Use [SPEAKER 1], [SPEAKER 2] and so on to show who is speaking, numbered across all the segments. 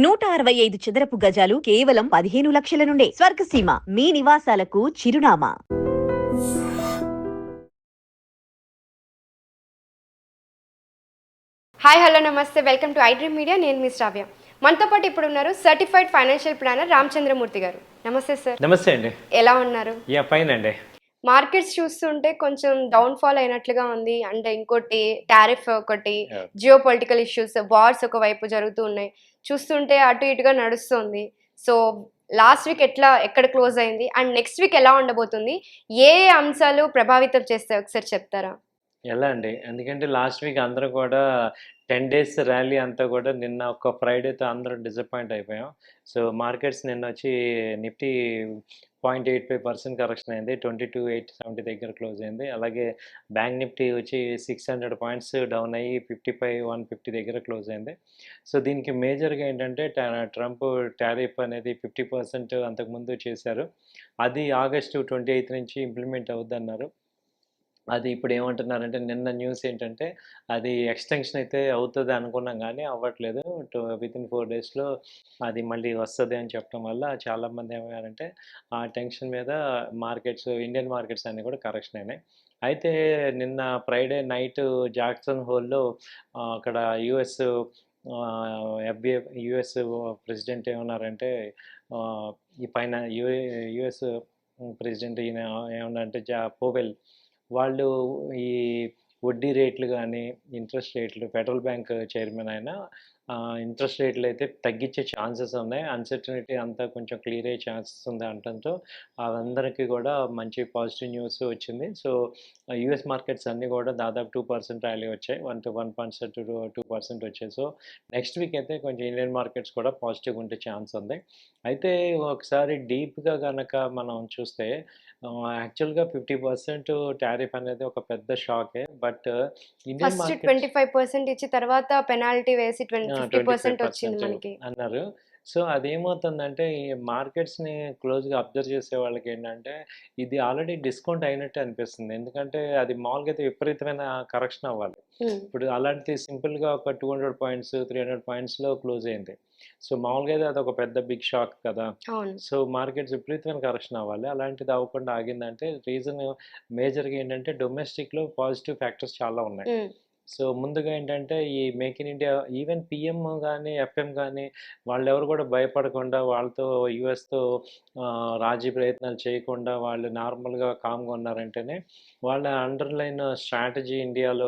[SPEAKER 1] 165 చదరపు గజాలు కేవలం 15 లక్షల నుండే. స్వర్గసీమ మీ నివాసాలకు చిరునామా.
[SPEAKER 2] హాయ్ హలో నమస్తే, వెల్కమ్ టు ఐడ్రీమ్ మీడియా. నేను మీ శ్రావ్య. మనతో పాటు ఇప్పుడు ఉన్నారు సర్టిఫైడ్ ఫైనాన్షియల్ ప్లానర్ రామచంద్రమూర్తి గారు. నమస్తే సార్.
[SPEAKER 3] నమస్తే అండి.
[SPEAKER 2] ఎలా ఉన్నారు?
[SPEAKER 3] ఫైన్ అండి.
[SPEAKER 2] మార్కెట్స్ చూస్తుంటే కొంచెం డౌన్ ఫాల్ అయినట్లుగా ఉంది. అంటే ఇంకోటి టారిఫ్, ఒకటి
[SPEAKER 3] Yeah.
[SPEAKER 2] Geo political issues, wars ఒకవైపు జరుగుతూ ఉన్నాయి. చూస్తుంటే అటు ఇటుగా నడుస్తుంది. సో లాస్ట్ వీక్ ఎక్కడ క్లోజ్ అయింది అండ్ నెక్స్ట్ వీక్ ఎలా ఉండబోతుంది, ఏ అంశాలు ప్రభావితం చేస్తాయి ఒకసారి చెప్తారా?
[SPEAKER 3] ఎలా అండి, ఎందుకంటే లాస్ట్ వీక్ అందరూ కూడా 10 days ర్యాలీ అంతా కూడా నిన్న ఒక ఫ్రైడేతో అందరూ డిసప్పాయింట్ అయిపోయాం. సో మార్కెట్స్ నిన్న వచ్చి నిఫ్టీ 0.85% కరెక్షన్ అయింది, 22,870 దగ్గర క్లోజ్ అయింది. అలాగే బ్యాంక్ నిఫ్టీ వచ్చి 600 పాయింట్స్ డౌన్ అయ్యి 55,150 దగ్గర క్లోజ్ అయింది. సో దీనికి మేజర్గా ఏంటంటే ట్రంప్ టారిఫ్ అనేది 50% అంతకుముందు చేశారు. అది ఆగస్టు 28 నుంచి ఇంప్లిమెంట్ అవుద్దన్నారు. అది ఇప్పుడు ఏమంటున్నారంటే, నిన్న న్యూస్ ఏంటంటే అది ఎక్స్టెన్షన్ అయితే అవుతుంది అనుకున్నాం కానీ అవ్వట్లేదు. వితిన్ 4 daysలో అది మళ్ళీ వస్తుంది అని చెప్పడం వల్ల చాలామంది ఏమయ్యారంటే ఆ టెన్షన్ మీద ఇండియన్ మార్కెట్స్ అన్నీ కూడా కరెక్షన్ అయినాయి. అయితే నిన్న ఫ్రైడే నైట్ జాక్సన్ హోల్లో అక్కడ యుఎస్ యుఎస్ ప్రెసిడెంట్ ఏమన్నారంటే, ఈ పైన యుఎస్ ప్రెసిడెంట్ ఈయన ఏమన్నారంటే పోవెల్ వాళ్ళు ఈ వడ్డీ రేట్లు కానీ ఇంట్రెస్ట్ రేట్లు, ఫెడరల్ బ్యాంక్ చైర్మన్ అయినా ఇంట్రెస్ట్ రేట్లు అయితే తగ్గించే ఛాన్సెస్ ఉన్నాయి, అన్సర్టనిటీ అంతా కొంచెం క్లియర్ అయ్యే ఛాన్సెస్ ఉంది అనడంతో అందరికీ కూడా మంచి పాజిటివ్ న్యూస్ వచ్చింది. సో యూఎస్ మార్కెట్స్ అన్నీ కూడా దాదాపు 2% ర్యాలీ వచ్చాయి, 1% to 2% వచ్చాయి. సో నెక్స్ట్ వీక్ అయితే కొంచెం ఇండియన్ మార్కెట్స్ కూడా పాజిటివ్గా ఉండే ఛాన్స్ ఉంది. అయితే ఒకసారి డీప్గా కనుక మనం చూస్తే యాక్చువల్గా 50% టారిఫ్ అనేది ఒక పెద్ద షాకే. బట్ ఇండియన్
[SPEAKER 2] ఫస్ట్
[SPEAKER 3] మార్కెట్స్
[SPEAKER 2] 25% ఇచ్చి తర్వాత పెనాల్టీ వేసి 50% వచ్చింది
[SPEAKER 3] 25%
[SPEAKER 2] మనకి.
[SPEAKER 3] అన్నారు. సో అదేమవుతుందంటే ఈ మార్కెట్స్ని క్లోజ్గా అబ్జర్వ్ చేసే వాళ్ళకి ఏంటంటే ఇది ఆల్రెడీ డిస్కౌంట్ అయినట్టే అనిపిస్తుంది. ఎందుకంటే అది మామూలుగా అయితే విపరీతమైన కరెక్షన్ అవ్వాలి. ఇప్పుడు అలాంటిది సింపుల్గా ఒక 200 పాయింట్స్ 300 పాయింట్స్లో క్లోజ్ అయింది. సో మామూలుగా అయితే అది ఒక పెద్ద బిగ్ షాక్ కదా.
[SPEAKER 2] అవును.
[SPEAKER 3] సో మార్కెట్స్ విపరీతమైన కరెక్షన్ అవ్వాలి, అలాంటిది అవ్వకుండా ఆగిందంటే రీజన్ మేజర్గా ఏంటంటే డొమెస్టిక్లో పాజిటివ్ ఫ్యాక్టర్స్ చాలా ఉన్నాయి. సో ముందుగా ఏంటంటే ఈ make in India, even PM కానీ ఎఫ్ఎం కానీ వాళ్ళెవరు కూడా భయపడకుండా వాళ్ళతో యుఎస్తో రాజీ ప్రయత్నాలు చేయకుండా వాళ్ళు నార్మల్గా కామ్గా ఉన్నారంటేనే వాళ్ళ అండర్లైన్ స్ట్రాటజీ ఇండియాలో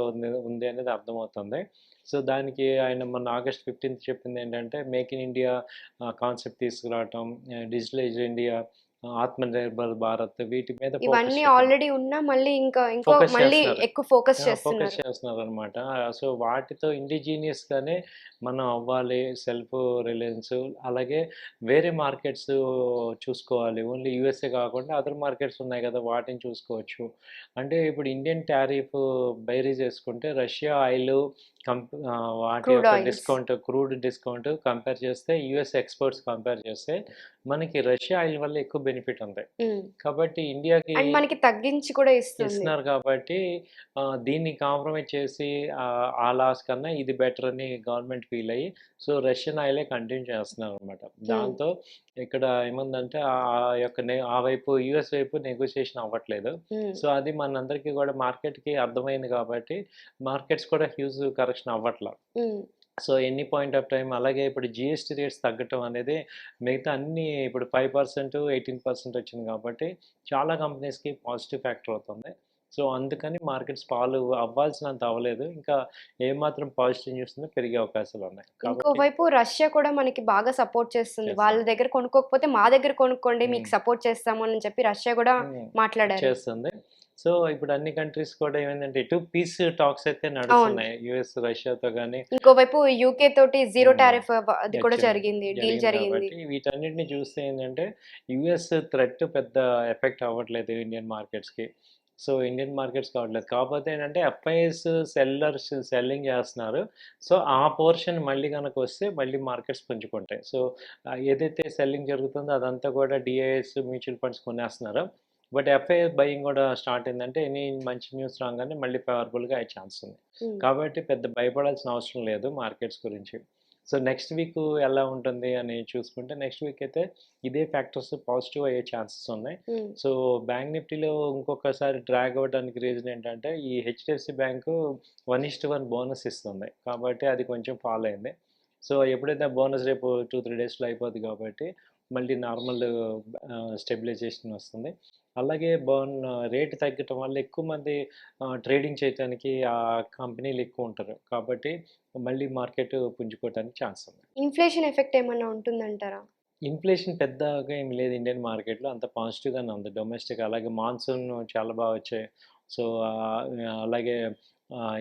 [SPEAKER 3] ఉంది అనేది అర్థమవుతుంది. సో దానికి ఆయన మొన్న August 15th చెప్పింది ఏంటంటే మేక్ ఇన్ ఇండియా కాన్సెప్ట్ తీసుకురావటం, డిజిటలైజ్ ఇండియా, ఆత్మనిర్భర్ భారత్, వీటి మీద
[SPEAKER 2] ఇవన్నీ ఆల్రెడీ ఉన్నా మళ్ళీ ఇంకో
[SPEAKER 3] ఫోకస్
[SPEAKER 2] మళ్ళీ
[SPEAKER 3] చేస్తున్నారు.
[SPEAKER 2] ఎక్కువ ఫోకస్
[SPEAKER 3] ఫోకస్
[SPEAKER 2] చేస్తున్నారు.
[SPEAKER 3] చేస్తున్నారు అనమాట. సో వాటితో ఇండిజీనియస్గానే మనం అవ్వాలి, సెల్ఫ్ రిలయన్స్. అలాగే వేరే మార్కెట్స్ చూసుకోవాలి, ఓన్లీ యూఎస్ఏ కాకుండా అదర్ మార్కెట్స్ ఉన్నాయి కదా వాటిని చూసుకోవచ్చు. అంటే ఇప్పుడు ఇండియన్ టారిఫ్ బైరీ చేసుకుంటే రష్యా ఆయిల్ వాటి
[SPEAKER 2] క్రూడ్
[SPEAKER 3] యొక్క
[SPEAKER 2] ఆయిల్స్.
[SPEAKER 3] క్రూడ్ డిస్కౌంట్ కంపేర్ చేస్తే, యుఎస్ ఎక్స్పోర్ట్స్ కంపేర్ చేస్తే మనకి రష్యా ఆయిల్ వల్ల ఎక్కువ బెనిఫిట్ ఉంది. కాబట్టి ఇండియాకి
[SPEAKER 2] అండ్ మనకి తగ్గించి కూడా ఇస్తుంది.
[SPEAKER 3] ఇస్తున్నారు కాబట్టి దీన్ని కాంప్రమైజ్ చేసి ఆ లాస్ కన్నా ఇది బెటర్ అని గవర్నమెంట్ ఫీల్ అయ్యి సో రష్యన్ ఆయిలే కంటిన్యూ చేస్తున్నారు అనమాట. దాంతో ఇక్కడ ఏముందంటే ఆ వైపు యుఎస్ వైపు నెగోషియేషన్ అవ్వట్లేదు. సో అది మనందరికీ కూడా మార్కెట్కి అర్థమైంది కాబట్టి మార్కెట్స్ కూడా హ్యూజ్ కరెక్షన్ అవ్వట్లా. So any point of time అలాగే ఇప్పుడు జిఎస్టీ రేట్స్ తగ్గటం అనేది మిగతా అన్ని ఇప్పుడు 5% 18% వచ్చింది కాబట్టి చాలా కంపెనీస్కి పాజిటివ్ ఫ్యాక్టర్ అవుతుంది. సో అందుకని మార్కెట్స్ ఫాలో అవ్వాల్సినంత అవ్వలేదు, ఇంకా ఏమాత్రం పాజిటివ్ న్యూస్ ఉందో పెరిగే అవకాశాలు ఉన్నాయి.
[SPEAKER 2] ఇంకోవైపు రష్యా కూడా మనకి బాగా సపోర్ట్ చేస్తుంది. వాళ్ళ దగ్గర కొనుక్కోకపోతే మా దగ్గర కొనుక్కోండి, మీకు సపోర్ట్ చేస్తాము అని చెప్పి రష్యా కూడా మాట్లాడారు.
[SPEAKER 3] చేస్తుంది. సో ఇప్పుడు అన్ని కంట్రీస్ కూడా ఏమైందంటే ఇటు పీస్ టాక్స్ అయితే నడుస్తున్నాయి, యుఎస్ రష్యాతో కానీ.
[SPEAKER 2] ఇంకోవైపు యూకే తోటి జీరో టారిఫ్ అది కూడా జరిగింది, డీల్ జరిగింది.
[SPEAKER 3] కాబట్టి వీటన్నిటిని చూస్తే ఏంటంటే యుఎస్ థ్రెట్ పెద్ద ఎఫెక్ట్ అవ్వట్లేదు ఇండియన్ మార్కెట్స్కి. సో ఇండియన్ మార్కెట్స్ కావట్లేదు, కాకపోతే ఏంటంటే ఎఫ్ఐఎస్ సెల్లర్స్ సెల్లింగ్ చేస్తున్నారు. సో ఆ పోర్షన్ మళ్ళీ కనుక వస్తే మళ్ళీ మార్కెట్స్ పుంజుకుంటాయి. సో ఏదైతే సెల్లింగ్ జరుగుతుందో అదంతా కూడా డిఐఎస్ మ్యూచువల్ ఫండ్స్ కొనేస్తున్నారు. బట్ ఎఫ్ఐఎస్ బయింగ్ కూడా స్టార్ట్ అయిందంటే ఎనీ మంచి న్యూస్ రాగానే మళ్ళీ ఫేవరబుల్గా అయ్యే ఛాన్స్ ఉంది. కాబట్టి పెద్ద భయపడాల్సిన అవసరం లేదు మార్కెట్స్ గురించి. సో నెక్స్ట్ వీక్ ఎలా ఉంటుంది అని చూసుకుంటే నెక్స్ట్ వీక్ అయితే ఇదే ఫ్యాక్టర్స్ పాజిటివ్ అయ్యే ఛాన్సెస్ ఉన్నాయి. సో బ్యాంక్ నిఫ్టీలో ఇంకొకసారి డ్రాగ్ అవ్వడానికి రీజన్ ఏంటంటే ఈ హెచ్డిఎఫ్సి బ్యాంకు 1:1 బోనస్ ఇస్తుంది కాబట్టి అది కొంచెం ఫాలో అయింది. సో ఎప్పుడైతే బోనస్ రేపు 2-3 డేస్లో అయిపోద్ది కాబట్టి మళ్ళీ నార్మల్ స్టెబిలైజేషన్ వస్తుంది. అలాగే రేటు తగ్గటం వల్ల ఎక్కువ మంది ట్రేడింగ్ చేయడానికి ఆ కంపెనీలు ఎక్కువ ఉంటారు కాబట్టి మళ్ళీ మార్కెట్ పుంజుకోవడానికి ఛాన్స్ ఉంది.
[SPEAKER 2] ఇన్ఫ్లేషన్ ఎఫెక్ట్ ఏమన్నా ఉంటుందంటారా?
[SPEAKER 3] ఇన్ఫ్లేషన్ పెద్దగా ఏమి లేదు ఇండియన్ మార్కెట్లో, అంత పాజిటివ్గానే ఉంది డొమెస్టిక్. అలాగే మాన్సూన్ చాలా బాగా వచ్చాయి. సో అలాగే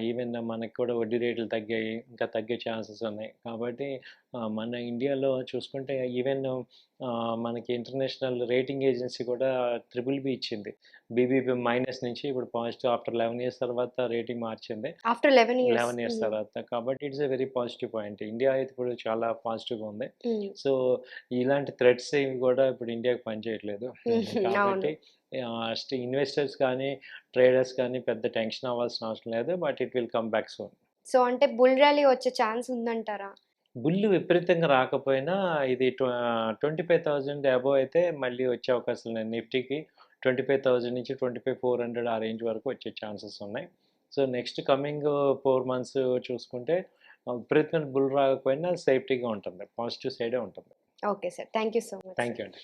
[SPEAKER 3] ఈవెన్ మనకి కూడా వడ్డీ రేట్లు తగ్గాయి, ఇంకా తగ్గే ఛాన్సెస్ ఉన్నాయి. కాబట్టి మన ఇండియాలో చూసుకుంటే ఈవెన్ మనకి ఇంటర్నేషనల్ రేటింగ్ ఏజెన్సీ కూడా BBB ఇచ్చింది. BBB మైనస్ నుంచి ఇప్పుడు పాజిటివ్ ఆఫ్టర్ 11 ఇయర్స్ తర్వాత రేటింగ్ మార్చింది.
[SPEAKER 2] ఆఫ్టర్ 11
[SPEAKER 3] 11 ఇయర్స్ తర్వాత. కాబట్టి it's a very positive point. India అయితే ఇప్పుడు చాలా పాజిటివ్గా ఉంది. సో ఇలాంటి థ్రెట్స్ ఏవి కూడా ఇప్పుడు ఇండియాకి పనిచేయట్లేదు. కాబట్టి ఇన్వెస్టర్స్ కానీ ట్రేడర్స్ కానీ పెద్ద టెన్షన్ అవ్వాల్సిన అవసరం లేదు. But it will come back soon.
[SPEAKER 2] So అంటే బుల్ ర్యాలీ వచ్చే ఛాన్స్ ఉందంటారా?
[SPEAKER 3] బుల్లు విపరీతంగా రాకపోయినా ఇది 25,000 అబోవ్ అయితే మళ్ళీ వచ్చే అవకాశాలు ఉన్నాయి. నిఫ్టీకి 25,000 నుంచి 25,400 ఆ రేంజ్ వరకు వచ్చే ఛాన్సెస్ ఉన్నాయి. సో నెక్స్ట్ కమింగ్ 4 months చూసుకుంటే విపరీతమైన బుల్ రాకపోయినా సేఫ్టీగా ఉంటుంది, పాజిటివ్ సైడే ఉంటుంది.
[SPEAKER 2] Okay sir, thank you so much.
[SPEAKER 3] Thank you అండి.